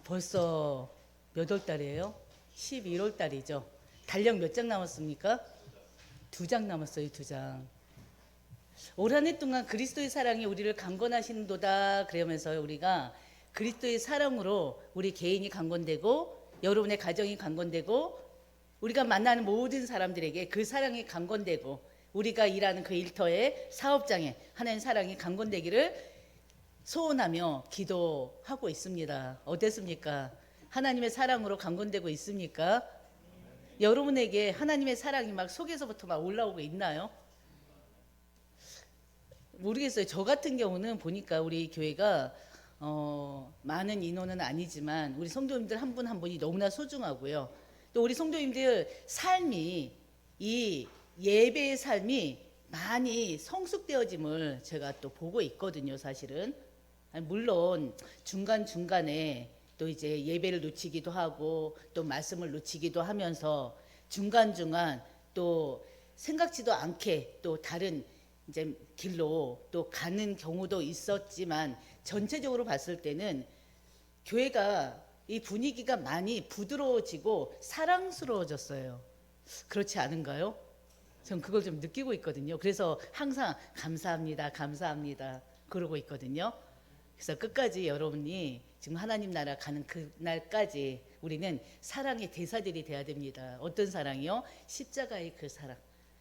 벌써 몇 월 달이에요? 11월 달이죠. 달력 몇 장 남았습니까? 2장 남았어요, 2장. 올 한 해 동안 그리스도의 사랑이 우리를 강건하시는도다 그러면서 우리가 그리스도의 사랑으로 우리 개인이 강건되고 여러분의 가정이 강건되고 우리가 만나는 모든 사람들에게 그 사랑이 강건되고 우리가 일하는 그 일터에 사업장에 하나님 사랑이 강건되기를 소원하며 기도하고 있습니다. 어땠습니까? 하나님의 사랑으로 강건되고 있습니까? 여러분에게 하나님의 사랑이 막 속에서부터 막 올라오고 있나요? 모르겠어요. 저 같은 경우는 보니까 우리 교회가 많은 인원은 아니지만 우리 성도님들 한 분 한 분이 너무나 소중하고요. 또 우리 성도님들 삶이 이 예배의 삶이 많이 성숙되어짐을 제가 또 보고 있거든요, 사실은. 물론 중간중간에 또 이제 예배를 놓치기도 하고 또 말씀을 놓치기도 하면서 중간중간 또 생각지도 않게 또 다른 이제 길로 또 가는 경우도 있었지만 전체적으로 봤을 때는 교회가 이 분위기가 많이 부드러워지고 사랑스러워졌어요. 그렇지 않은가요? 전 그걸 좀 느끼고 있거든요. 그래서 항상 감사합니다, 감사합니다 그러고 있거든요. 그래서 끝까지 여러분이 지금 하나님 나라 가는 그날까지 우리는 사랑의 대사들이 돼야 됩니다. 어떤 사랑이요? 십자가의 그 사랑.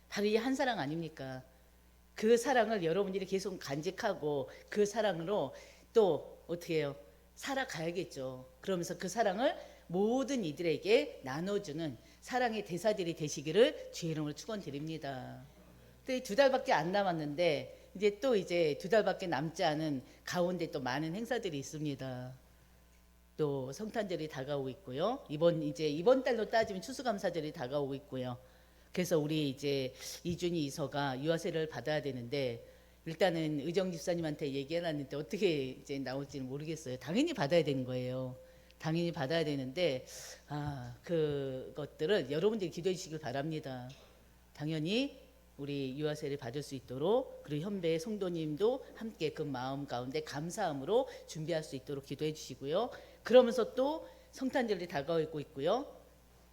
바로 이 한 사랑 아닙니까? 그 사랑을 여러분들이 계속 간직하고 그 사랑으로 또 어떻게 해요? 살아가야겠죠. 그러면서 그 사랑을 모든 이들에게 나눠주는 사랑의 대사들이 되시기를 주의 이름으로 축원드립니다. 근데 2달밖에 안 남았는데 이제 2달밖에 남지 않은 가운데 또 많은 행사들이 있습니다. 또 성탄절이 다가오고 있고요. 이번 달로 따지면 추수감사절이 다가오고 있고요. 그래서 우리 이제 이준희 이서가 유아세를 받아야 되는데 일단은 의정 집사님한테 얘기해놨는데 어떻게 이제 나올지는 모르겠어요. 당연히 받아야 되는 거예요. 당연히 받아야 되는데 그것들을 여러분들이 기도해 주시길 바랍니다. 당연히 우리 유아세를 받을 수 있도록 그리고 현배 성도님도 함께 그 마음 가운데 감사함으로 준비할 수 있도록 기도해 주시고요. 그러면서 또 성탄절이 다가오고 있고요.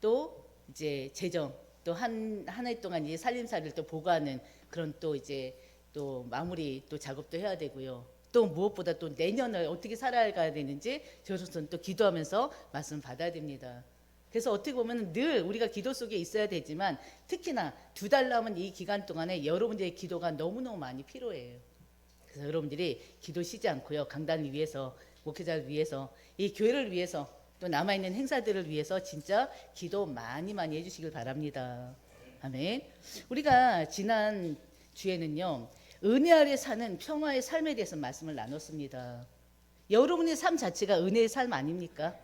또 이제 재정 또 한 해 동안 이제 살림살이를 또 보고하는 그런 또 이제 또 마무리 또 작업도 해야 되고요. 또 무엇보다 또 내년을 어떻게 살아가야 되는지 저로서는 또 기도하면서 말씀 받아야 됩니다. 그래서 어떻게 보면 늘 우리가 기도 속에 있어야 되지만 특히나 2달 남은 이 기간 동안에 여러분들의 기도가 너무너무 많이 필요해요. 그래서 여러분들이 기도 쉬지 않고요. 강단을 위해서 목회자를 위해서 이 교회를 위해서 또 남아있는 행사들을 위해서 진짜 기도 많이 해주시길 바랍니다. 아멘. 우리가 지난 주에는요. 은혜 아래 사는 평화의 삶에 대해서 말씀을 나눴습니다. 여러분의 삶 자체가 은혜의 삶 아닙니까?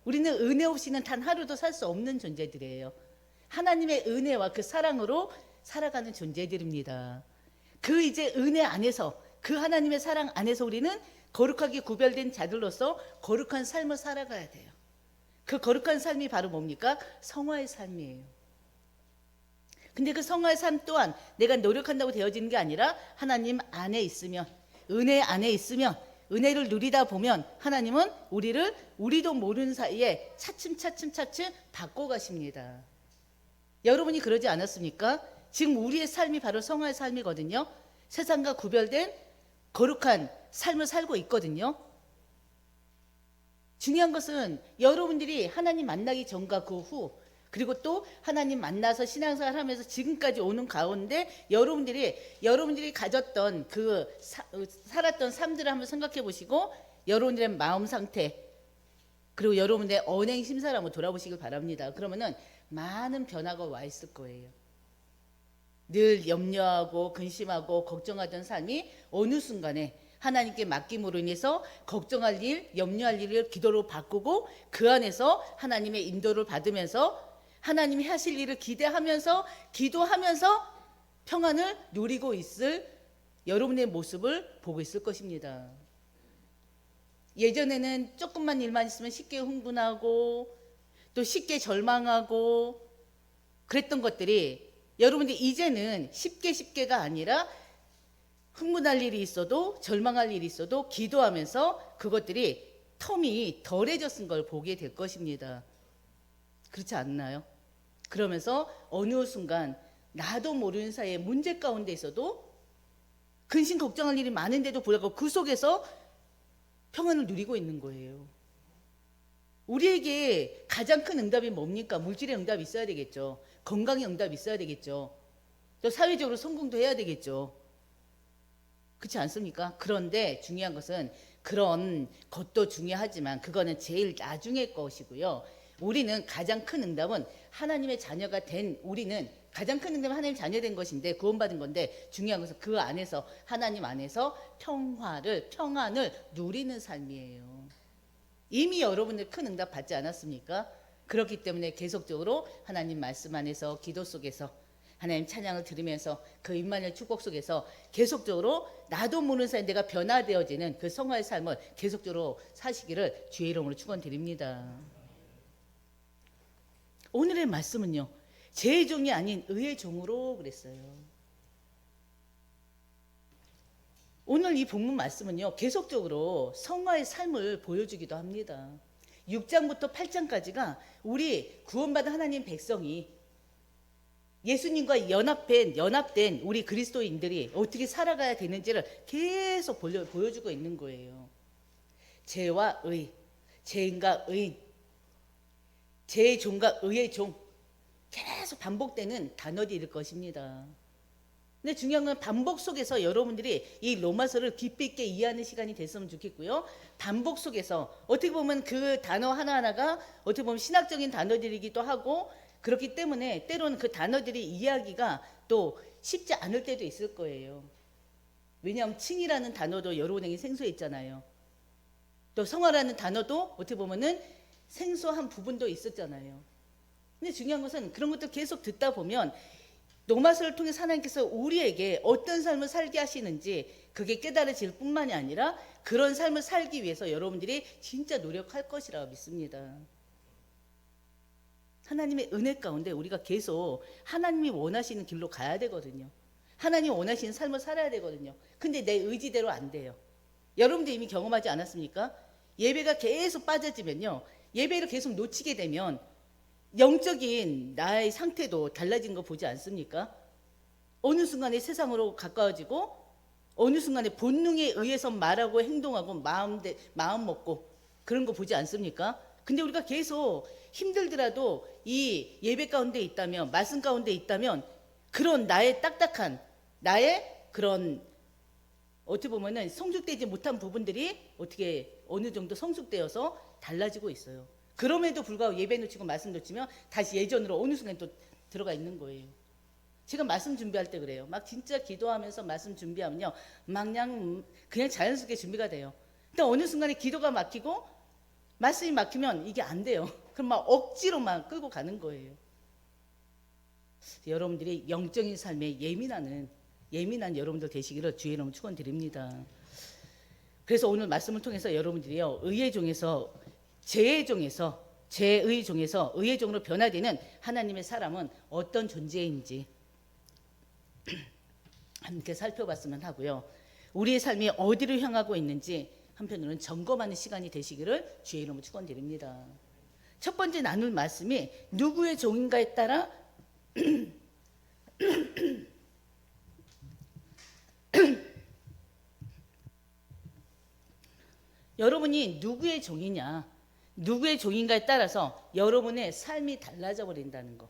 우리는 은혜 없이는 단 하루도 살 수 없는 존재들이에요. 하나님의 은혜와 그 사랑으로 살아가는 존재들입니다. 그 이제 은혜 안에서 그 하나님의 사랑 안에서 우리는 거룩하게 구별된 자들로서 거룩한 삶을 살아가야 돼요. 그 거룩한 삶이 바로 뭡니까? 성화의 삶이에요. 근데 그 성화의 삶 또한 내가 노력한다고 되어지는 게 아니라 하나님 안에 있으면 은혜 안에 있으면 은혜를 누리다 보면 하나님은 우리도 모르는 사이에 차츰 바꿔 가십니다. 여러분이 그러지 않았습니까? 지금 우리의 삶이 바로 성화의 삶이거든요. 세상과 구별된 거룩한 삶을 살고 있거든요. 중요한 것은 여러분들이 하나님 만나기 전과 그 후 그리고 또 하나님 만나서 신앙생활 하면서 지금까지 오는 가운데 여러분들이 가졌던 살았던 삶들을 한번 생각해 보시고 여러분들의 마음 상태 그리고 여러분들의 언행 심사를 한번 돌아보시길 바랍니다. 그러면은 많은 변화가 와 있을 거예요. 늘 염려하고 근심하고 걱정하던 삶이 어느 순간에 하나님께 맡김으로 인해서 걱정할 일, 염려할 일을 기도로 바꾸고 그 안에서 하나님의 인도를 받으면서 하나님이 하실 일을 기대하면서 기도하면서 평안을 누리고 있을 여러분의 모습을 보고 있을 것입니다. 예전에는 조금만 일만 있으면 쉽게 흥분하고 또 쉽게 절망하고 그랬던 것들이 여러분들 이제는 쉽게가 아니라 흥분할 일이 있어도 절망할 일이 있어도 기도하면서 그것들이 텀이 덜해졌은 걸 보게 될 것입니다. 그렇지 않나요? 그러면서 어느 순간 나도 모르는 사이에 문제 가운데 있어도 근심 걱정할 일이 많은데도 불구하고 그 속에서 평안을 누리고 있는 거예요. 우리에게 가장 큰 응답이 뭡니까? 물질의 응답이 있어야 되겠죠. 건강의 응답이 있어야 되겠죠. 또 사회적으로 성공도 해야 되겠죠. 그렇지 않습니까? 그런데 중요한 것은 그런 것도 중요하지만 그거는 제일 나중의 것이고요. 우리는 가장 큰 응답은 하나님의 자녀가 된 우리는 가장 큰 응답은 하나님의 자녀된 것인데 구원받은 건데 중요한 것은 그 안에서 하나님 안에서 평안을 누리는 삶이에요. 이미 여러분들 큰 응답 받지 않았습니까? 그렇기 때문에 계속적으로 하나님 말씀 안에서 기도 속에서 하나님 찬양을 들으면서 그 임마누엘 축복 속에서 계속적으로 나도 모르는 사이 내가 변화되어지는 그 성화의 삶을 계속적으로 사시기를 주의 이름으로 축원드립니다. 오늘의 말씀은요, 제 종이 아닌 의의 종으로 그랬어요. 오늘 이 본문 말씀은요, 계속적으로 성화의 삶을 보여주기도 합니다. 6장부터 8장까지가 우리 구원받은 하나님 백성이 예수님과 연합된 우리 그리스도인들이 어떻게 살아가야 되는지를 계속 보여주고 있는 거예요. 죄와 의, 죄인과 의인, 죄의 종과 의의 종, 계속 반복되는 단어들일 것입니다. 근데 중요한 건 반복 속에서 여러분들이 이 로마서를 깊이 있게 이해하는 시간이 됐으면 좋겠고요. 반복 속에서 어떻게 보면 그 단어 하나하나가 어떻게 보면 신학적인 단어들이기도 하고 그렇기 때문에 때로는 그 단어들이 이해하기가 또 쉽지 않을 때도 있을 거예요. 왜냐하면 칭이라는 단어도 여러분에게 생소해 있잖아요. 또 성화라는 단어도 어떻게 보면은 생소한 부분도 있었잖아요. 근데 중요한 것은 그런 것들 계속 듣다 보면 로마서를 통해서 하나님께서 우리에게 어떤 삶을 살게 하시는지 그게 깨달아질 뿐만이 아니라 그런 삶을 살기 위해서 여러분들이 진짜 노력할 것이라고 믿습니다. 하나님의 은혜 가운데 우리가 계속 하나님이 원하시는 길로 가야 되거든요. 하나님이 원하시는 삶을 살아야 되거든요. 근데 내 의지대로 안 돼요. 여러분들 이미 경험하지 않았습니까? 예배가 계속 빠져지면요, 예배를 계속 놓치게 되면 영적인 나의 상태도 달라진 거 보지 않습니까? 어느 순간에 세상으로 가까워지고 어느 순간에 본능에 의해서 말하고 행동하고 마음 먹고 그런 거 보지 않습니까? 근데 우리가 계속 힘들더라도 이 예배 가운데 있다면, 말씀 가운데 있다면 그런 나의 딱딱한 나의 그런 어떻게 보면은 성숙되지 못한 부분들이 어떻게 어느 정도 성숙되어서 달라지고 있어요. 그럼에도 불구하고 예배 놓치고 말씀 놓치면 다시 예전으로 어느 순간 또 들어가 있는 거예요. 제가 말씀 준비할 때 그래요. 막 진짜 기도하면서 말씀 준비하면요, 막 그냥 자연스럽게 준비가 돼요. 근데 어느 순간에 기도가 막히고 말씀이 막히면 이게 안 돼요. 그럼 막 억지로 막 끌고 가는 거예요. 여러분들이 영적인 삶에 예민한 여러분들 되시기를 주의 이름으로 축원드립니다. 그래서 오늘 말씀을 통해서 여러분들이요, 의의 종에서 죄의 종에서 죄의 종에서 의의 종으로 변화되는 하나님의 사람은 어떤 존재인지 함께 살펴봤으면 하고요. 우리의 삶이 어디로 향하고 있는지 한편으로는 점검하는 시간이 되시기를 주의 이름으로 축원드립니다. 첫 번째 나눌 말씀이 누구의 종인가에 따라 여러분이 누구의 종이냐, 누구의 종인가에 따라서 여러분의 삶이 달라져 버린다는 거.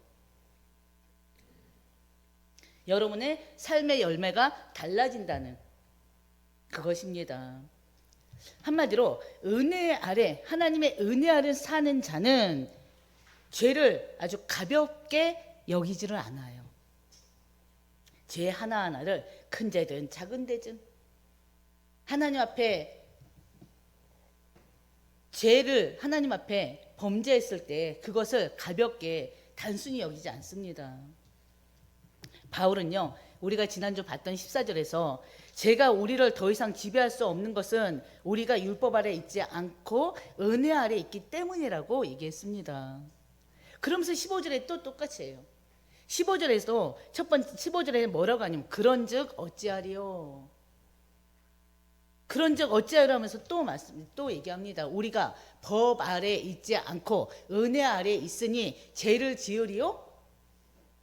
여러분의 삶의 열매가 달라진다는 그것입니다. 한마디로 은혜 아래, 하나님의 은혜 아래 사는 자는 죄를 아주 가볍게 여기지를 않아요. 죄 하나하나를 큰 죄든 작은 죄든 하나님 앞에 죄를 하나님 앞에 범죄했을 때 그것을 가볍게 단순히 여기지 않습니다. 바울은요, 우리가 지난주 봤던 14절에서 죄가 우리를 더 이상 지배할 수 없는 것은 우리가 율법 아래 있지 않고 은혜 아래 있기 때문이라고 얘기했습니다. 그러면서 15절에 또 똑같이 해요. 15절에서 15절에 뭐라고 하냐면 그런즉 그런즉 어찌하려 하면서 또 얘기합니다. 우리가 법 아래 있지 않고 은혜 아래 있으니 죄를 지으리요?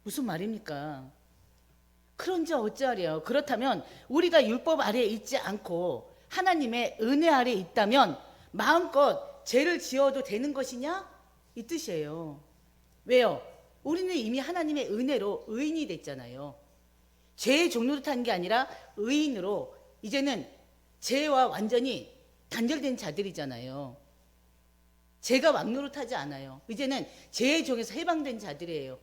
무슨 말입니까? 그런즉 어찌하리요? 그렇다면 우리가 율법 아래 있지 않고 하나님의 은혜 아래 있다면 마음껏 죄를 지어도 되는 것이냐? 이 뜻이에요. 왜요? 우리는 이미 하나님의 은혜로 의인이 됐잖아요. 죄의 종로로 탄 게 아니라 의인으로 이제는 죄와 완전히 단절된 자들이잖아요. 죄가 왕노로 타지 않아요. 이제는 죄의 종에서 해방된 자들이에요.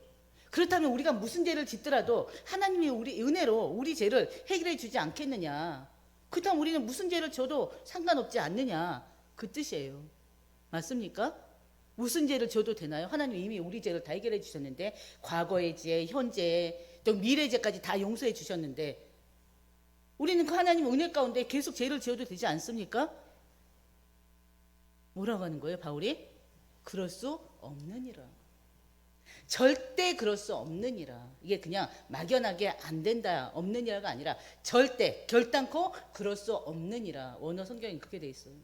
그렇다면 우리가 무슨 죄를 짓더라도 하나님이 우리 은혜로 우리 죄를 해결해 주지 않겠느냐. 그렇다면 우리는 무슨 죄를 져도 상관없지 않느냐. 그 뜻이에요. 맞습니까? 무슨 죄를 져도 되나요? 하나님 이미 우리 죄를 다 해결해 주셨는데, 과거의 죄, 현재, 또 미래 죄까지 다 용서해 주셨는데 우리는 그 하나님 은혜 가운데 계속 죄를 지어도 되지 않습니까? 뭐라고 하는 거예요, 바울이? 그럴 수 없느니라. 절대 그럴 수 없느니라. 이게 그냥 막연하게 안 된다, 없느니라가 아니라 절대, 결단코 그럴 수 없느니라. 원어 성경이 그렇게 돼 있어요.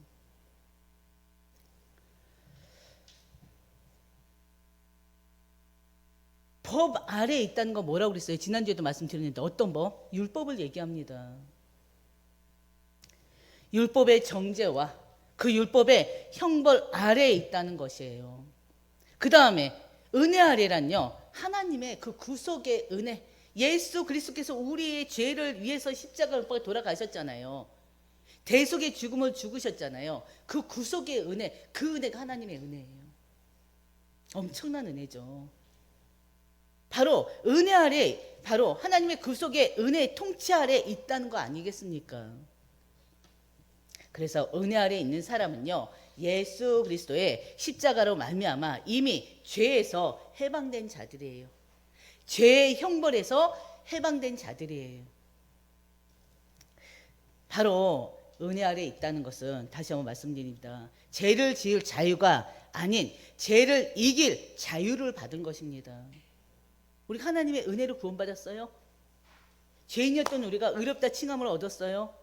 법 아래에 있다는 거 뭐라고 그랬어요? 지난주에도 말씀드렸는데 어떤 법? 율법을 얘기합니다. 율법의 정죄와 그 율법의 형벌 아래에 있다는 것이에요. 그 다음에 은혜 아래란요, 하나님의 그 구속의 은혜. 예수 그리스도께서 우리의 죄를 위해서 십자가를 못 박아 돌아가셨잖아요. 대속의 죽음을 죽으셨잖아요. 그 구속의 은혜, 그 은혜가 하나님의 은혜예요. 엄청난 은혜죠. 바로 은혜 아래, 바로 하나님의 구속의 은혜의 통치 아래 있다는 거 아니겠습니까? 그래서 은혜 아래 있는 사람은요, 예수 그리스도의 십자가로 말미암아 이미 죄에서 해방된 자들이에요. 죄의 형벌에서 해방된 자들이에요. 바로 은혜 아래 있다는 것은 다시 한번 말씀드립니다. 죄를 지을 자유가 아닌 죄를 이길 자유를 받은 것입니다. 우리 하나님의 은혜로 구원받았어요. 죄인이었던 우리가 의롭다 칭함을 얻었어요.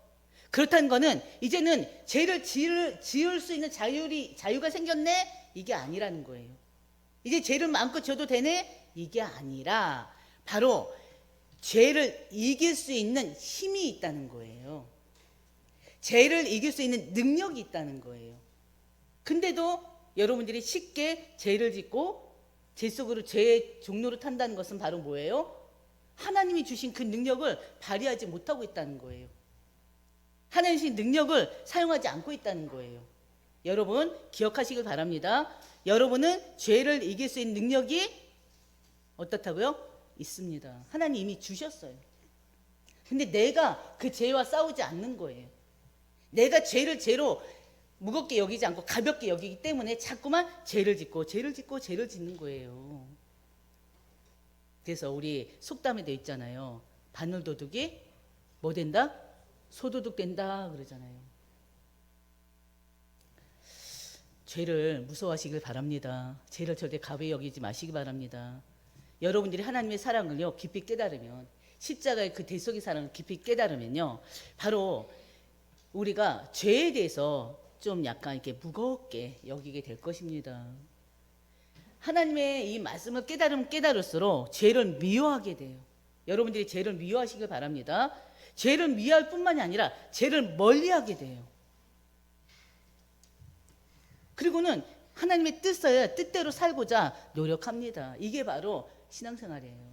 그렇다는 거는 이제는 죄를 지을 수 있는 자유가 생겼네? 이게 아니라는 거예요. 이제 죄를 마음껏 져도 되네? 이게 아니라 바로 죄를 이길 수 있는 힘이 있다는 거예요. 죄를 이길 수 있는 능력이 있다는 거예요. 근데도 여러분들이 쉽게 죄를 짓고 죄 속으로 죄의 종로로 탄다는 것은 바로 뭐예요? 하나님이 주신 그 능력을 발휘하지 못하고 있다는 거예요. 하나님이 주신 능력을 사용하지 않고 있다는 거예요. 여러분 기억하시길 바랍니다. 여러분은 죄를 이길 수 있는 능력이 어떻다고요? 있습니다. 하나님 이미 주셨어요. 근데 내가 그 죄와 싸우지 않는 거예요. 내가 죄를 죄로 무겁게 여기지 않고 가볍게 여기기 때문에 자꾸만 죄를 짓고 죄를 짓는 거예요. 그래서 우리 속담에 돼 있잖아요. 바늘도둑이 뭐 된다? 소도둑 된다 그러잖아요. 죄를 무서워하시길 바랍니다. 죄를 절대 가벼이 여기지 마시기 바랍니다. 여러분들이 하나님의 사랑을요 깊이 깨달으면, 십자가의 그 대속의 사랑을 깊이 깨달으면요, 바로 우리가 죄에 대해서 좀 약간 이렇게 무겁게 여기게 될 것입니다. 하나님의 이 말씀을 깨달으면 깨달을수록 죄를 미워하게 돼요. 여러분들이 죄를 미워하시길 바랍니다. 죄를 미워할 뿐만이 아니라 죄를 멀리하게 돼요. 그리고는 하나님의 뜻대로 살고자 노력합니다. 이게 바로 신앙생활이에요.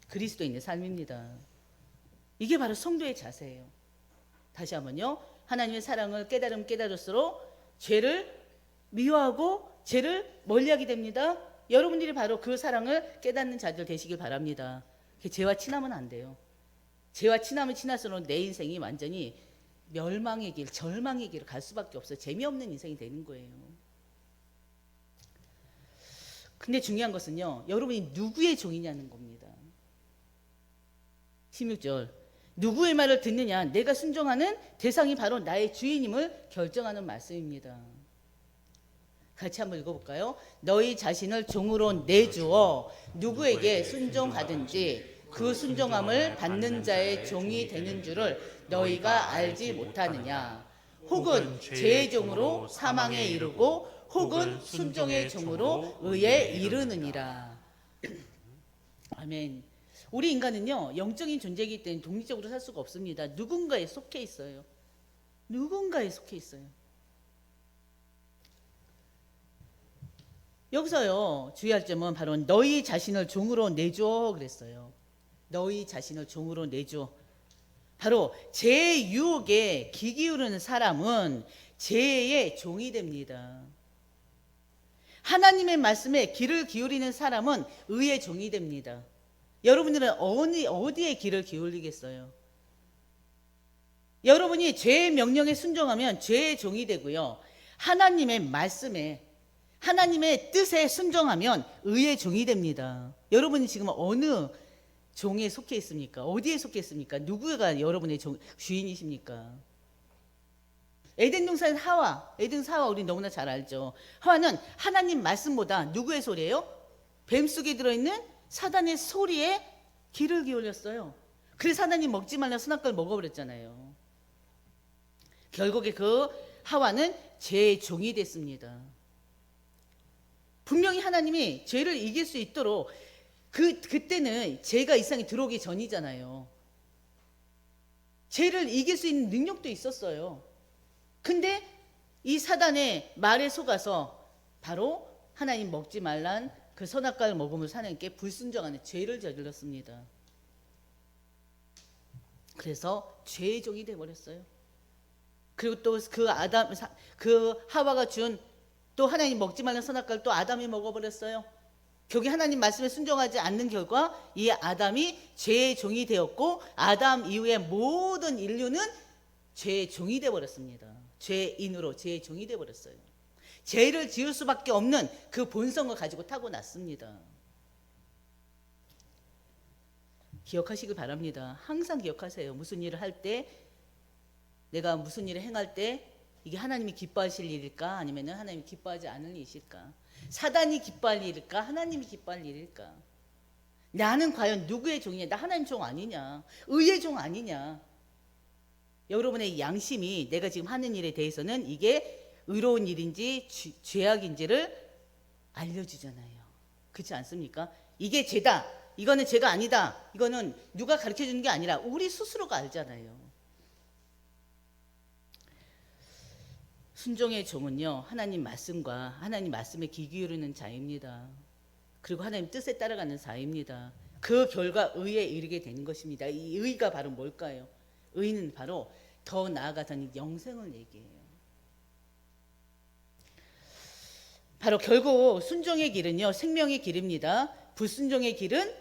그리스도인의 삶입니다. 이게 바로 성도의 자세예요. 다시 한번요. 하나님의 사랑을 깨달으면 깨달을수록 죄를 미워하고 죄를 멀리하게 됩니다. 여러분들이 바로 그 사랑을 깨닫는 자들 되시길 바랍니다. 죄와 친하면 안 돼요. 죄와 친하면 친할수록 내 인생이 완전히 멸망의 길, 절망의 길을 갈 수밖에 없어요. 재미없는 인생이 되는 거예요. 근데 중요한 것은요, 여러분이 누구의 종이냐는 겁니다. 16절. 누구의 말을 듣느냐, 내가 순종하는 대상이 바로 나의 주인임을 결정하는 말씀입니다. 같이 한번 읽어볼까요? 너희 자신을 종으로 내주어 누구에게 순종하든지 그 순종함을 받는 자의 종이 되는 줄을 너희가 알지 못하느냐. 혹은 죄의 종으로 사망에 이르고 혹은 순종의 종으로 의에 이르느니라. 아멘. 우리 인간은요, 영적인 존재이기 때문에 독립적으로 살 수가 없습니다. 누군가에 속해 있어요. 누군가에 속해 있어요. 여기서요, 주의할 점은 바로 너희 자신을 종으로 내줘 그랬어요. 너희 자신을 종으로 내줘. 바로 죄의 유혹에 귀 기울이는 사람은 죄의 종이 됩니다. 하나님의 말씀에 귀를 기울이는 사람은 의의 종이 됩니다. 여러분들은 어디에 귀를 기울이겠어요? 여러분이 죄의 명령에 순종하면 죄의 종이 되고요. 하나님의 말씀에, 하나님의 뜻에 순종하면 의의 종이 됩니다. 여러분이 지금 어느 종에 속해 있습니까? 어디에 속해 있습니까? 누구가 여러분의 주인이십니까? 에덴 동산 에덴 하와 우리 너무나 잘 알죠. 하와는 하나님 말씀보다 누구의 소리예요? 뱀 속에 들어있는 사단의 소리에 귀를 기울였어요. 그래서 하나님 먹지 말라 선악과를 먹어버렸잖아요. 결국에 그 하와는 죄의 종이 됐습니다. 분명히 하나님이 죄를 이길 수 있도록 그때는 죄가 이 세상에 들어오기 전이잖아요. 죄를 이길 수 있는 능력도 있었어요. 근데 이 사단의 말에 속아서 바로 하나님 먹지 말란 그 선악과를 먹으면서 하나님께 불순종하는 죄를 저질렀습니다. 그래서 죄의 종이 되어버렸어요. 그리고 또 그 하와가 준 또 하나님 먹지 말란 선악과를 또 아담이 먹어버렸어요. 결국 하나님 말씀에 순종하지 않는 결과 이 아담이 죄의 종이 되었고 아담 이후에 모든 인류는 죄의 종이 되어버렸습니다. 죄인으로 죄의 종이 되어버렸어요. 죄를 지을 수밖에 없는 그 본성을 가지고 타고났습니다. 기억하시길 바랍니다. 항상 기억하세요. 무슨 일을 할 때, 내가 무슨 일을 행할 때 이게 하나님이 기뻐하실 일일까 아니면 하나님이 기뻐하지 않을 일일까? 사단이 기뻐할 일일까 하나님이 기뻐할 일일까? 나는 과연 누구의 종이냐? 나 하나님 종 아니냐? 의의 종 아니냐? 여러분의 양심이 내가 지금 하는 일에 대해서는 이게 의로운 일인지 죄악인지를 알려주잖아요. 그렇지 않습니까? 이게 죄다, 이거는 죄가 아니다, 이거는 누가 가르쳐주는 게 아니라 우리 스스로가 알잖아요. 순종의 종은요, 하나님 말씀과 하나님 말씀에 귀 기울이는 자입니다. 그리고 하나님 뜻에 따라가는 자입니다. 그 결과 의에 이르게 되는 것입니다. 이 의가 바로 뭘까요? 의는 바로 더 나아가서는 영생을 얘기해요. 바로 결국 순종의 길은요, 생명의 길입니다. 불순종의 길은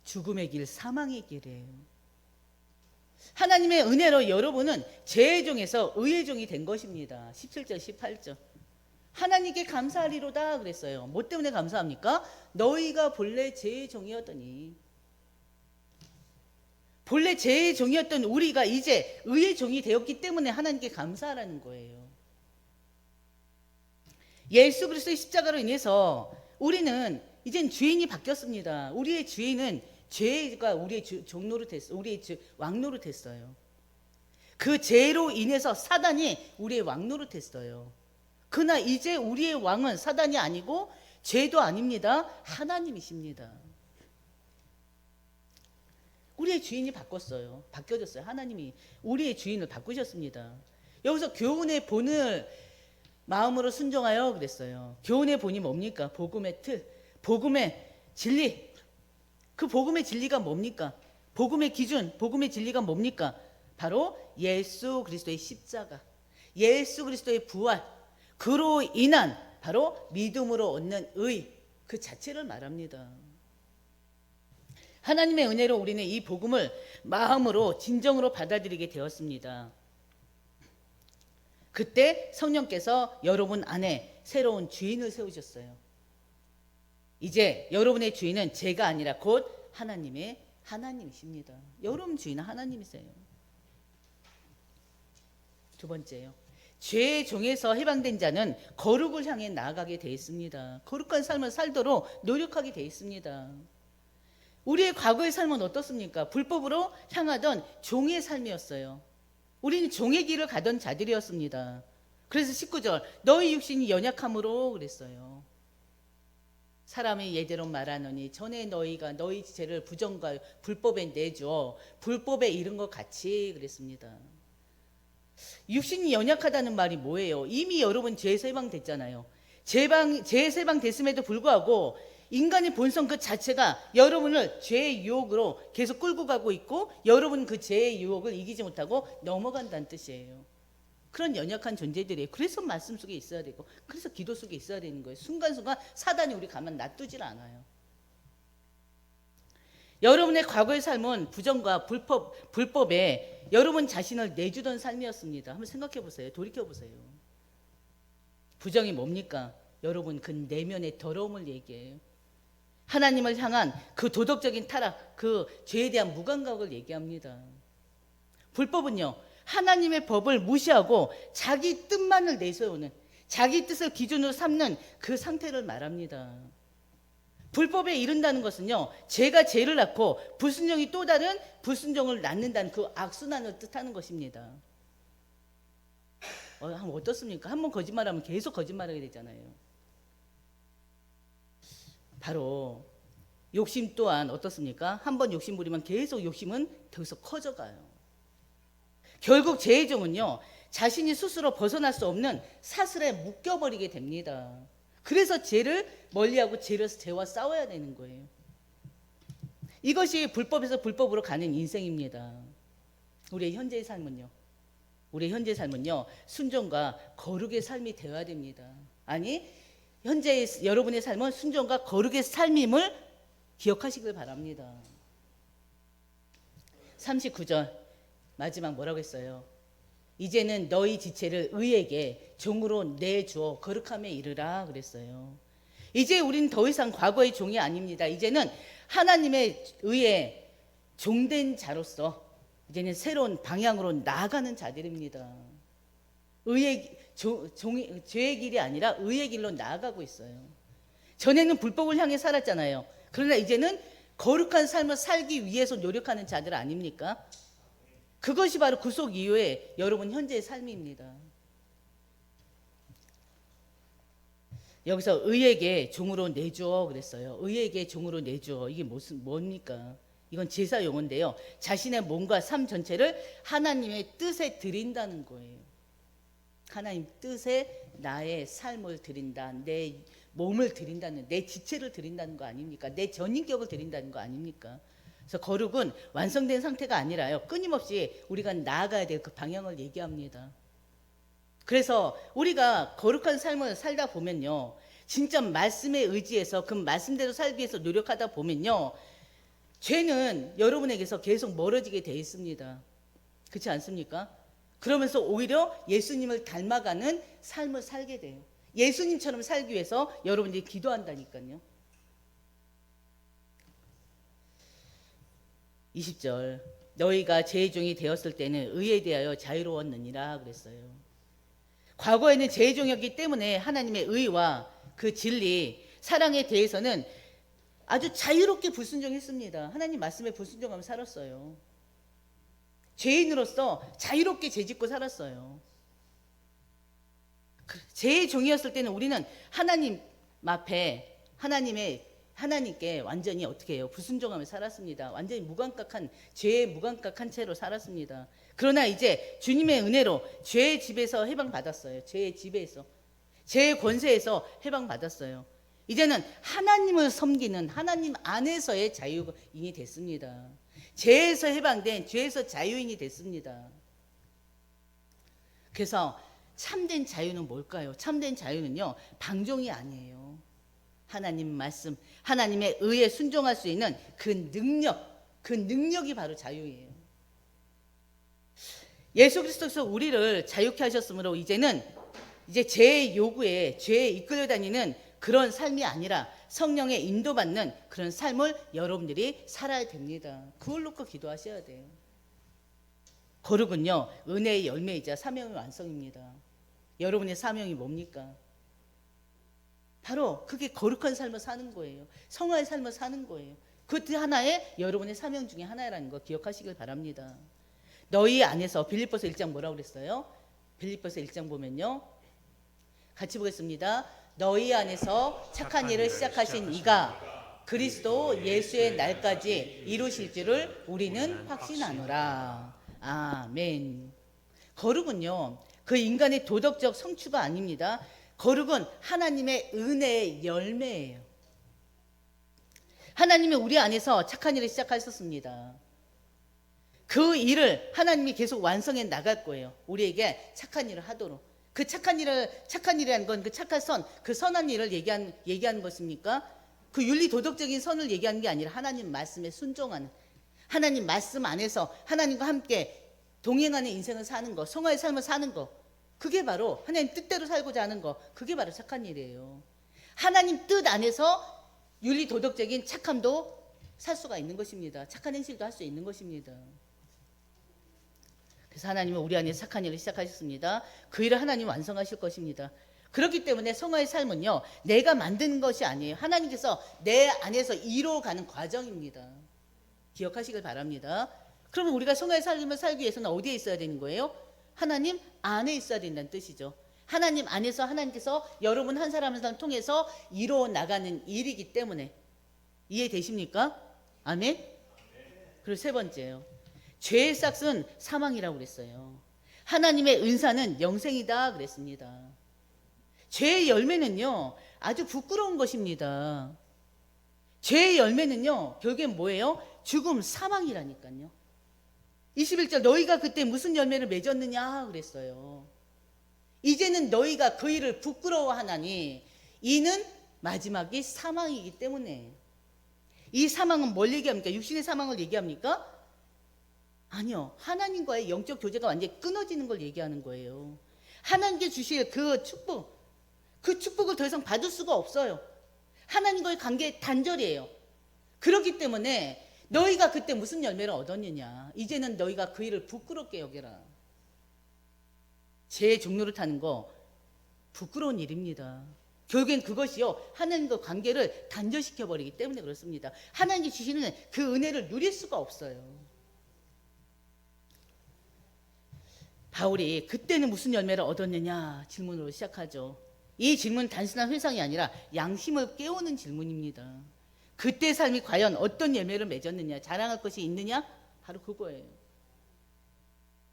죽음의 길, 사망의 길이에요. 하나님의 은혜로 여러분은 죄의 종에서 의의 종이 된 것입니다. 17절 18절 하나님께 감사하리로다 그랬어요. 뭐 때문에 감사합니까? 너희가 본래 죄의 종이었더니, 본래 죄의 종이었던 우리가 이제 의의 종이 되었기 때문에 하나님께 감사하라는 거예요. 예수 그리스도의 십자가로 인해서 우리는 이젠 주인이 바뀌었습니다. 우리의 주인은 죄가 우리의 종로로 됐어요. 우리의 왕노로 됐어요. 그 죄로 인해서 사단이 우리의 왕노로 됐어요. 그러나 이제 우리의 왕은 사단이 아니고 죄도 아닙니다. 하나님이십니다. 우리의 주인이 바뀌어졌어요. 하나님이 우리의 주인을 바꾸셨습니다. 여기서 교훈의 본을 마음으로 순종하여 그랬어요. 교훈의 본이 뭡니까? 복음의 틀, 복음의 진리. 그 복음의 진리가 뭡니까? 복음의 기준, 복음의 진리가 뭡니까? 바로 예수 그리스도의 십자가, 예수 그리스도의 부활, 그로 인한 바로 믿음으로 얻는 의, 그 자체를 말합니다. 하나님의 은혜로 우리는 이 복음을 마음으로 진정으로 받아들이게 되었습니다. 그때 성령께서 여러분 안에 새로운 주인을 세우셨어요. 이제 여러분의 주인은 제가 아니라 곧 하나님이십니다. 여러분 주인은 하나님이세요. 두 번째요. 죄의 종에서 해방된 자는 거룩을 향해 나아가게 되어 있습니다. 거룩한 삶을 살도록 노력하게 되어 있습니다. 우리의 과거의 삶은 어떻습니까? 불법으로 향하던 종의 삶이었어요. 우리는 종의 길을 가던 자들이었습니다. 그래서 19절 너희 육신이 연약함으로 그랬어요. 사람이 예대로 말하노니 전에 너희가 너희 지체를 부정과 불법에 내줘 불법에 이른 것 같이 그랬습니다. 육신이 연약하다는 말이 뭐예요? 이미 여러분 죄에서 해방됐잖아요. 죄에서 해방됐음에도 불구하고 인간의 본성 그 자체가 여러분을 죄의 유혹으로 계속 끌고 가고 있고 여러분은 그 죄의 유혹을 이기지 못하고 넘어간다는 뜻이에요. 그런 연약한 존재들이에요. 그래서 말씀 속에 있어야 되고 그래서 기도 속에 있어야 되는 거예요. 순간순간 사단이 우리 가만 놔두질 않아요. 여러분의 과거의 삶은 부정과 불법에 여러분 자신을 내주던 삶이었습니다. 한번 생각해 보세요. 돌이켜 보세요. 부정이 뭡니까? 여러분 그 내면의 더러움을 얘기해요. 하나님을 향한 그 도덕적인 타락, 그 죄에 대한 무감각을 얘기합니다. 불법은요, 하나님의 법을 무시하고 자기 뜻만을 내세우는, 자기 뜻을 기준으로 삼는 그 상태를 말합니다. 불법에 이른다는 것은요, 죄가 죄를 낳고 불순종이 또 다른 불순종을 낳는다는 그 악순환을 뜻하는 것입니다. 어떻습니까? 한 번 거짓말하면 계속 거짓말하게 되잖아요. 바로 욕심 또한 어떻습니까? 한 번 욕심 부리면 계속 욕심은 더서 커져가요. 결국 죄의 종은요, 자신이 스스로 벗어날 수 없는 사슬에 묶여버리게 됩니다. 그래서 죄를 멀리하고 죄와 싸워야 되는 거예요. 이것이 불법에서 불법으로 가는 인생입니다. 우리의 현재의 삶은요, 순종과 거룩의 삶이 되어야 됩니다. 아니, 현재의 여러분의 삶은 순종과 거룩의 삶임을 기억하시길 바랍니다. 39절 마지막 뭐라고 했어요? 이제는 너희 지체를 의에게 종으로 내주어 거룩함에 이르라 그랬어요. 이제 우리는 더 이상 과거의 종이 아닙니다. 이제는 하나님의 의에 종된 자로서 이제는 새로운 방향으로 나아가는 자들입니다. 죄의 길이 아니라 의의 길로 나아가고 있어요. 전에는 불법을 향해 살았잖아요. 그러나 이제는 거룩한 삶을 살기 위해서 노력하는 자들 아닙니까? 그것이 바로 구속 이후의 여러분 현재의 삶입니다. 여기서 의에게 종으로 내주어 그랬어요. 의에게 종으로 내주어. 이게 뭡니까? 이건 제사 용어인데요. 자신의 몸과 삶 전체를 하나님의 뜻에 드린다는 거예요. 하나님 뜻에 나의 삶을 드린다. 내 몸을 드린다는, 내 지체를 드린다는 거 아닙니까? 내 전인격을 드린다는 거 아닙니까? 그래서 거룩은 완성된 상태가 아니라요, 끊임없이 우리가 나아가야 될 그 방향을 얘기합니다. 그래서 우리가 거룩한 삶을 살다 보면요, 진짜 말씀에 의지해서 그 말씀대로 살기 위해서 노력하다 보면요, 죄는 여러분에게서 계속 멀어지게 돼 있습니다. 그렇지 않습니까? 그러면서 오히려 예수님을 닮아가는 삶을 살게 돼요. 예수님처럼 살기 위해서 여러분들이 기도한다니까요. 20절 너희가 죄의 종이 되었을 때는 의에 대하여 자유로웠느니라 그랬어요. 과거에는 죄의 종이었기 때문에 하나님의 의와 그 진리, 사랑에 대해서는 아주 자유롭게 불순종했습니다. 하나님 말씀에 불순종하며 살았어요. 죄인으로서 자유롭게 죄짓고 살았어요. 죄의 종이었을 때는 우리는 하나님 앞에 하나님께 완전히 어떻게 해요? 불순종하며 살았습니다. 완전히 무감각한, 죄에 무감각한 채로 살았습니다. 그러나 이제 주님의 은혜로 죄의 집에서 해방받았어요. 죄의 집에서, 죄의 권세에서 해방받았어요. 이제는 하나님을 섬기는 하나님 안에서의 자유인이 됐습니다. 죄에서 해방된, 죄에서 자유인이 됐습니다. 그래서 참된 자유는 뭘까요? 참된 자유는요, 방종이 아니에요. 하나님 말씀, 하나님의 의에 순종할 수 있는 그 능력이 바로 자유예요. 예수 그리스도께서 우리를 자유케 하셨으므로 이제 죄의 요구에, 죄에 이끌려 다니는 그런 삶이 아니라 성령의 인도받는 그런 삶을 여러분들이 살아야 됩니다. 그걸 놓고 기도하셔야 돼요. 거룩은요, 은혜의 열매이자 사명의 완성입니다. 여러분의 사명이 뭡니까? 바로 그게 거룩한 삶을 사는 거예요. 성화의 삶을 사는 거예요. 그것도 하나의 여러분의 사명 중에 하나라는 거 기억하시길 바랍니다. 너희 안에서 빌립보서 1장 뭐라고 그랬어요? 빌립보서 1장 보면요. 같이 보겠습니다. 너희 안에서 착한 일을 시작하신 이가 그리스도 예수의 날까지 이루실 줄을 우리는 확신하노라. 아멘. 거룩은요, 그 인간의 도덕적 성취가 아닙니다. 거룩은 하나님의 은혜의 열매예요. 하나님이 우리 안에서 착한 일을 시작하셨습니다. 그 일을 하나님이 계속 완성해 나갈 거예요. 우리에게 착한 일을 하도록. 그 착한 일이라는 건 그 착한 선, 그 선한 일을 얘기하는 것입니까? 그 윤리 도덕적인 선을 얘기하는 게 아니라 하나님 말씀에 순종하는, 하나님 말씀 안에서 하나님과 함께 동행하는 인생을 사는 거, 성화의 삶을 사는 거, 그게 바로 하나님 뜻대로 살고자 하는 거, 그게 바로 착한 일이에요. 하나님 뜻 안에서 윤리 도덕적인 착함도 살 수가 있는 것입니다. 착한 행실도 할 수 있는 것입니다. 그래서 하나님은 우리 안에 착한 일을 시작하셨습니다. 그 일을 하나님 완성하실 것입니다. 그렇기 때문에 성화의 삶은요, 내가 만드는 것이 아니에요. 하나님께서 내 안에서 이루어가는 과정입니다. 기억하시길 바랍니다. 그러면 우리가 성화의 삶을 살기 위해서는 어디에 있어야 되는 거예요? 하나님 안에 있어야 된다는 뜻이죠. 하나님 안에서 하나님께서 여러분 한 사람 한 사람 통해서 이루어 나가는 일이기 때문에. 이해되십니까? 아멘? 그리고 세 번째요. 죄의 싹은 사망이라고 그랬어요. 하나님의 은사는 영생이다 그랬습니다. 죄의 열매는요, 아주 부끄러운 것입니다. 죄의 열매는요, 결국엔 뭐예요? 죽음, 사망이라니까요. 21절, 너희가 그때 무슨 열매를 맺었느냐 그랬어요. 이제는 너희가 그 일을 부끄러워하나니 이는 마지막이 사망이기 때문에. 이 사망은 뭘 얘기합니까? 육신의 사망을 얘기합니까? 아니요. 하나님과의 영적 교제가 완전히 끊어지는 걸 얘기하는 거예요. 하나님께 주실 그 축복, 그 축복을 더 이상 받을 수가 없어요. 하나님과의 관계 단절이에요. 그렇기 때문에 너희가 그때 무슨 열매를 얻었느냐, 이제는 너희가 그 일을 부끄럽게 여겨라. 죄의 종로를 타는 거 부끄러운 일입니다. 결국엔 그것이요, 하나님과 관계를 단절시켜버리기 때문에 그렇습니다. 하나님이 주시는 그 은혜를 누릴 수가 없어요. 바울이 그때는 무슨 열매를 얻었느냐 질문으로 시작하죠. 이 질문은 단순한 회상이 아니라 양심을 깨우는 질문입니다. 그때 삶이 과연 어떤 열매를 맺었느냐, 자랑할 것이 있느냐, 바로 그거예요.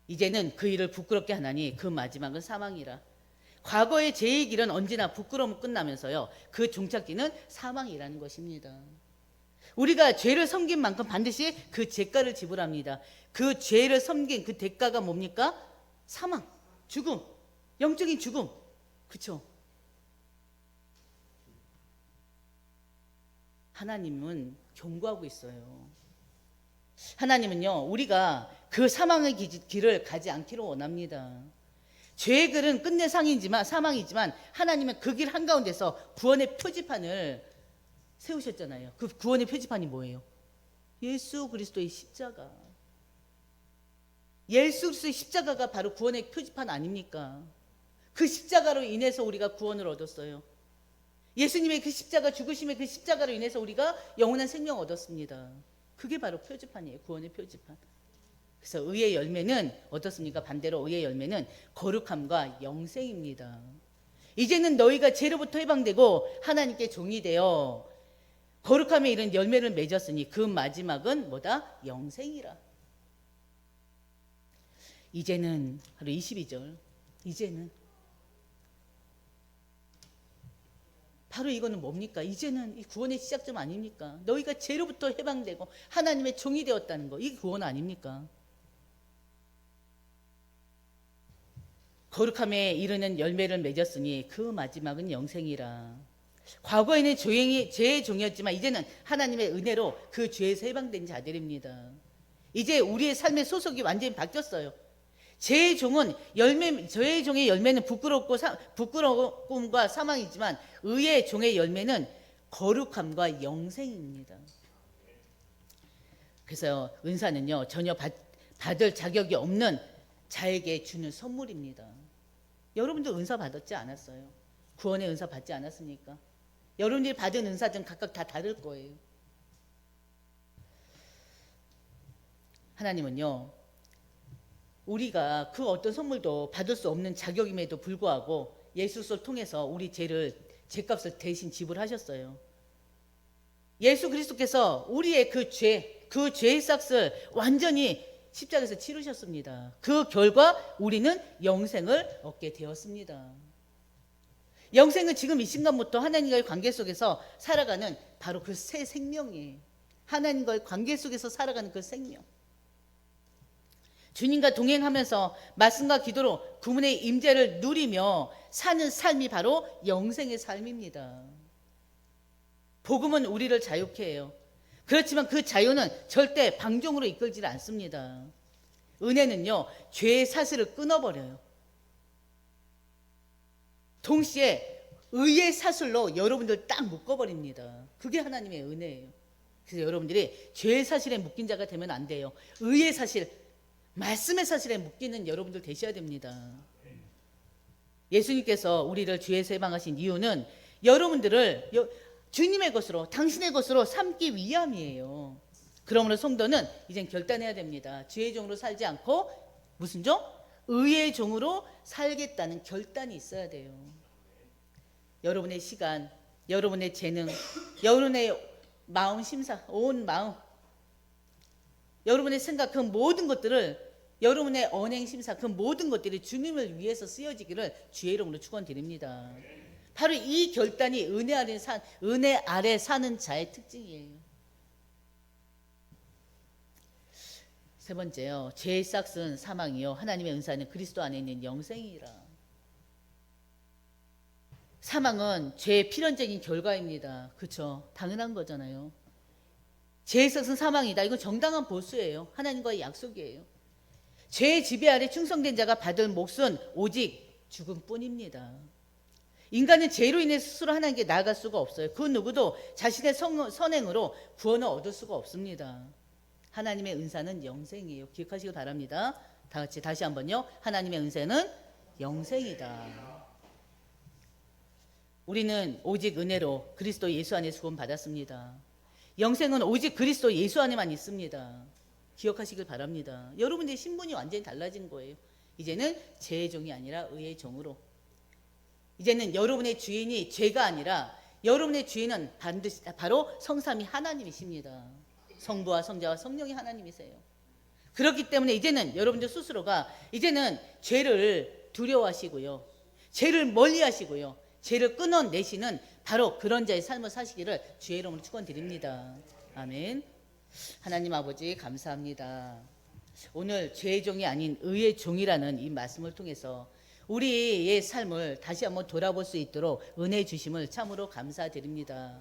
이제는 그 일을 부끄럽게 하나니 그 마지막은 사망이라. 과거의 죄의 길은 언제나 부끄러움을 끝나면서요, 그 종착지는 사망이라는 것입니다. 우리가 죄를 섬긴 만큼 반드시 그 대가를 지불합니다. 그 죄를 섬긴 그 대가가 뭡니까? 사망, 죽음, 영적인 죽음. 그렇죠? 하나님은 경고하고 있어요. 하나님은요, 우리가 그 사망의 길을 가지 않기를 원합니다. 죄의 길은 끝내 사망이지만 하나님은 그 길 한가운데서 구원의 표지판을 세우셨잖아요. 그 구원의 표지판이 뭐예요? 예수 그리스도의 십자가. 예수 그리스도의 십자가가 바로 구원의 표지판 아닙니까? 그 십자가로 인해서 우리가 구원을 얻었어요. 예수님의 그 십자가, 죽으심의 그 십자가로 인해서 우리가 영원한 생명을 얻었습니다. 그게 바로 표지판이에요. 구원의 표지판. 그래서 의의 열매는 어떻습니까? 반대로 의의 열매는 거룩함과 영생입니다. 이제는 너희가 죄로부터 해방되고 하나님께 종이 되어 거룩함에 이른 열매를 맺었으니 그 마지막은 뭐다? 영생이라. 이제는, 바로 22절, 이제는, 바로 이거는 뭡니까? 이제는 이 구원의 시작점 아닙니까? 너희가 죄로부터 해방되고 하나님의 종이 되었다는 거, 이게 구원 아닙니까? 거룩함에 이르는 열매를 맺었으니 그 마지막은 영생이라. 과거에는 죄의 종이었지만 이제는 하나님의 은혜로 그 죄에서 해방된 자들입니다. 이제 우리의 삶의 소속이 완전히 바뀌었어요. 죄의 종의 열매는 부끄러움과 사망이지만 의의 종의 열매는 거룩함과 영생입니다. 그래서 은사는요, 전혀 받을 자격이 없는 자에게 주는 선물입니다. 여러분도 은사 받았지 않았어요? 구원의 은사 받지 않았습니까? 여러분들이 받은 은사들은 각각 다 다를 거예요. 하나님은요, 우리가 그 어떤 선물도 받을 수 없는 자격임에도 불구하고 예수를 통해서 우리 죄값을 대신 지불하셨어요. 예수 그리스도께서 우리의 그 죄의 싹을 완전히 십자가에서 치르셨습니다. 그 결과 우리는 영생을 얻게 되었습니다. 영생은 지금 이 순간부터 하나님과의 관계 속에서 살아가는 바로 그 새 생명이에요. 하나님과의 관계 속에서 살아가는 그 생명. 주님과 동행하면서 말씀과 기도로 그분의 임재를 누리며 사는 삶이 바로 영생의 삶입니다. 복음은 우리를 자유케 해요. 그렇지만 그 자유는 절대 방종으로 이끌지 않습니다. 은혜는요, 죄의 사슬을 끊어버려요. 동시에 의의 사슬로 여러분들 딱 묶어버립니다. 그게 하나님의 은혜예요. 그래서 여러분들이 죄의 사슬에 묶인 자가 되면 안 돼요. 의의 사실, 말씀의 사실에 묶이는 여러분들 되셔야 됩니다. 예수님께서 우리를 죄에서 해방하신 이유는 여러분들을 주님의 것으로, 당신의 것으로 삼기 위함이에요. 그러므로 성도는 이젠 결단해야 됩니다. 죄의 종으로 살지 않고 무슨 종? 의의 종으로 살겠다는 결단이 있어야 돼요. 여러분의 시간, 여러분의 재능, 여러분의 마음 심사, 온 마음, 여러분의 생각, 그 모든 것들을, 여러분의 언행 심사, 그 모든 것들이 주님을 위해서 쓰여지기를 주의 이름으로 축원드립니다. 바로 이 결단이 은혜 아래 사는 자의 특징이에요. 세 번째요, 죄의 싹은 사망이요, 하나님의 은사는 그리스도 안에 있는 영생이라. 사망은 죄의 필연적인 결과입니다. 그렇죠? 당연한 거잖아요. 죄의 싹은 사망이다. 이건 정당한 보수예요. 하나님과의 약속이에요. 죄의 지배 아래 충성된 자가 받을 몫은 오직 죽음뿐입니다. 인간은 죄로 인해 스스로 하나님께 나아갈 수가 없어요. 그 누구도 자신의 선행으로 구원을 얻을 수가 없습니다. 하나님의 은사는 영생이에요. 기억하시기 바랍니다. 다 같이 다시 한번요. 하나님의 은사는 영생이다. 우리는 오직 은혜로 그리스도 예수 안에 구원받았습니다. 영생은 오직 그리스도 예수 안에만 있습니다. 기억하시길 바랍니다. 여러분의 신분이 완전히 달라진 거예요. 이제는 죄의 종이 아니라 의의 종으로. 이제는 여러분의 주인이 죄가 아니라 여러분의 주인은 반드시 바로 성삼위 하나님이십니다. 성부와 성자와 성령이 하나님이세요. 그렇기 때문에 이제는 여러분들 스스로가 이제는 죄를 두려워하시고요, 죄를 멀리하시고요, 죄를 끊어내시는 바로 그런 자의 삶을 사시기를 주의 이름으로 축원드립니다. 아멘. 하나님 아버지 감사합니다. 오늘 죄의 종이 아닌 의의 종이라는 이 말씀을 통해서 우리의 삶을 다시 한번 돌아볼 수 있도록 은혜 주심을 참으로 감사드립니다.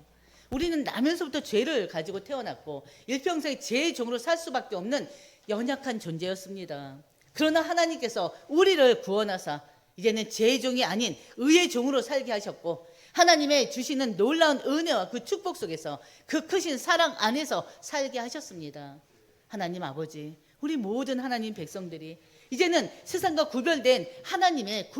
우리는 나면서부터 죄를 가지고 태어났고 일평생 죄의 종으로 살 수밖에 없는 연약한 존재였습니다. 그러나 하나님께서 우리를 구원하사 이제는 죄의 종이 아닌 의의 종으로 살게 하셨고, 하나님의 주시는 놀라운 은혜와 그 축복 속에서 그 크신 사랑 안에서 살게 하셨습니다. 하나님 아버지, 우리 모든 하나님 백성들이 이제는 세상과 구별된 하나님의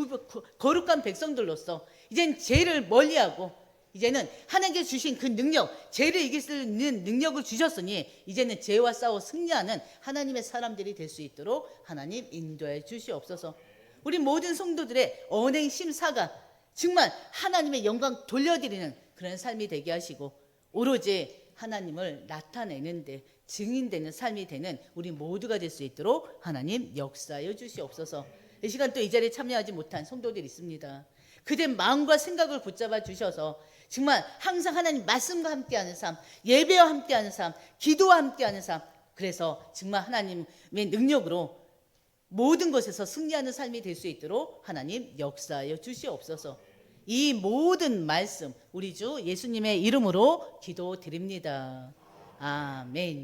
거룩한 백성들로서 이제는 죄를 멀리하고 이제는 하나님께 주신 그 능력, 죄를 이길 수 있는 능력을 주셨으니 이제는 죄와 싸워 승리하는 하나님의 사람들이 될 수 있도록 하나님 인도해 주시옵소서. 우리 모든 성도들의 언행 심사가 정말 하나님의 영광 돌려드리는 그런 삶이 되게 하시고 오로지 하나님을 나타내는데 증인되는 삶이 되는 우리 모두가 될 수 있도록 하나님 역사해 주시옵소서. 이 시간 또 이 자리에 참여하지 못한 성도들이 있습니다. 그들의 마음과 생각을 붙잡아 주셔서 정말 항상 하나님 말씀과 함께하는 삶, 예배와 함께하는 삶, 기도와 함께하는 삶, 그래서 정말 하나님의 능력으로 모든 것에서 승리하는 삶이 될 수 있도록 하나님 역사하여 주시옵소서. 이 모든 말씀 우리 주 예수님의 이름으로 기도드립니다. 아멘.